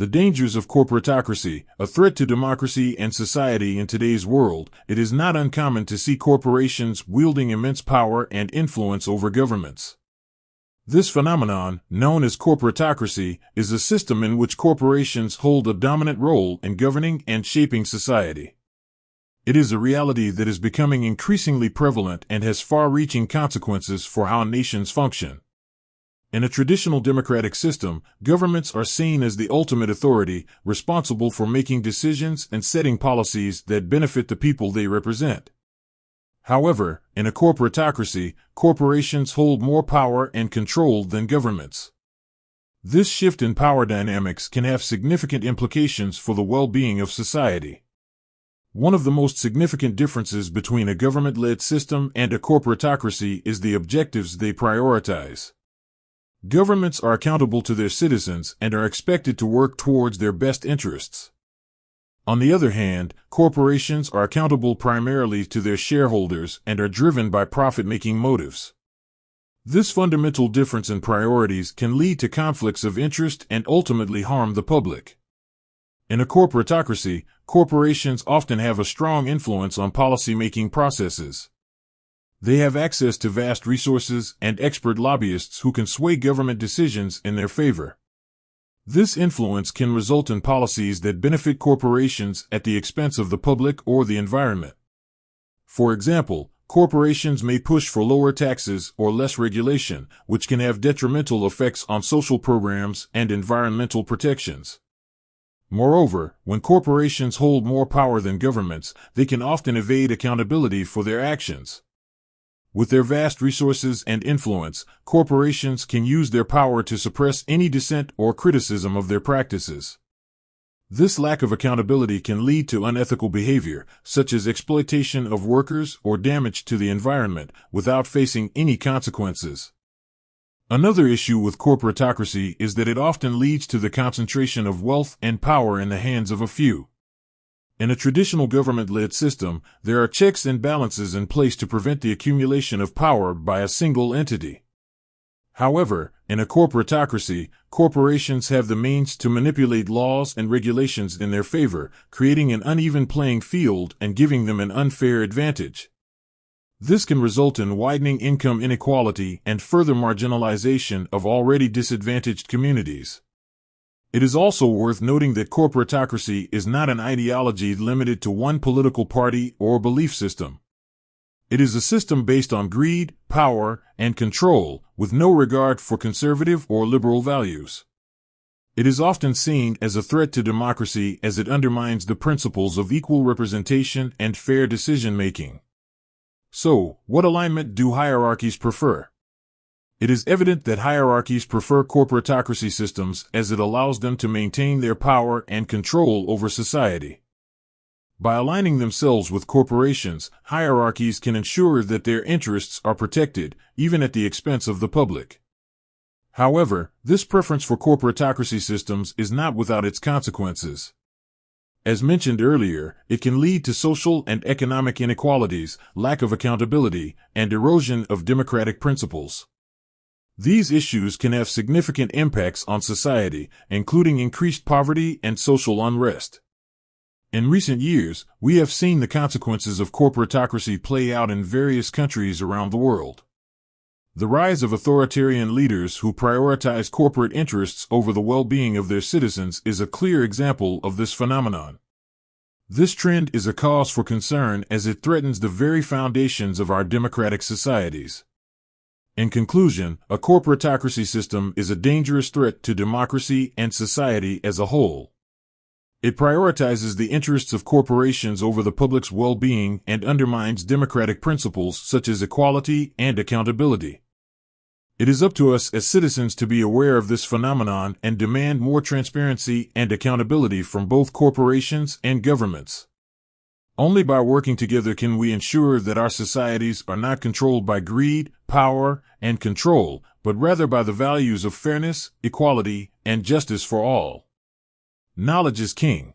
The dangers of corporatocracy, a threat to democracy and society in today's world. It is not uncommon to see corporations wielding immense power and influence over governments. This phenomenon, known as corporatocracy, is a system in which corporations hold a dominant role in governing and shaping society. It is a reality that is becoming increasingly prevalent and has far-reaching consequences for how nations function. In a traditional democratic system, governments are seen as the ultimate authority, responsible for making decisions and setting policies that benefit the people they represent. However, in a corporatocracy, corporations hold more power and control than governments. This shift in power dynamics can have significant implications for the well-being of society. One of the most significant differences between a government-led system and a corporatocracy is the objectives they prioritize. Governments are accountable to their citizens and are expected to work towards their best interests. On the other hand, corporations are accountable primarily to their shareholders and are driven by profit-making motives. This fundamental difference in priorities can lead to conflicts of interest and ultimately harm the public. In a corporatocracy, corporations often have a strong influence on policy-making processes. They have access to vast resources and expert lobbyists who can sway government decisions in their favor. This influence can result in policies that benefit corporations at the expense of the public or the environment. For example, corporations may push for lower taxes or less regulation, which can have detrimental effects on social programs and environmental protections. Moreover, when corporations hold more power than governments, they can often evade accountability for their actions. With their vast resources and influence, corporations can use their power to suppress any dissent or criticism of their practices. This lack of accountability can lead to unethical behavior, such as exploitation of workers or damage to the environment, without facing any consequences. Another issue with corporatocracy is that it often leads to the concentration of wealth and power in the hands of a few. In a traditional government-led system, there are checks and balances in place to prevent the accumulation of power by a single entity. However, in a corporatocracy, corporations have the means to manipulate laws and regulations in their favor, creating an uneven playing field and giving them an unfair advantage. This can result in widening income inequality and further marginalization of already disadvantaged communities. It is also worth noting that corporatocracy is not an ideology limited to one political party or belief system. It is a system based on greed, power, and control, with no regard for conservative or liberal values. It is often seen as a threat to democracy as it undermines the principles of equal representation and fair decision-making. So, what alignment do hierarchies prefer? It is evident that hierarchies prefer corporatocracy systems as it allows them to maintain their power and control over society. By aligning themselves with corporations, hierarchies can ensure that their interests are protected, even at the expense of the public. However, this preference for corporatocracy systems is not without its consequences. As mentioned earlier, it can lead to social and economic inequalities, lack of accountability, and erosion of democratic principles. These issues can have significant impacts on society, including increased poverty and social unrest. In recent years, we have seen the consequences of corporatocracy play out in various countries around the world. The rise of authoritarian leaders who prioritize corporate interests over the well-being of their citizens is a clear example of this phenomenon. This trend is a cause for concern as it threatens the very foundations of our democratic societies. In conclusion, a corporatocracy system is a dangerous threat to democracy and society as a whole. It prioritizes the interests of corporations over the public's well-being and undermines democratic principles such as equality and accountability. It is up to us as citizens to be aware of this phenomenon and demand more transparency and accountability from both corporations and governments. Only by working together can we ensure that our societies are not controlled by greed, power, and control, but rather by the values of fairness, equality, and justice for all. Knowledge is king.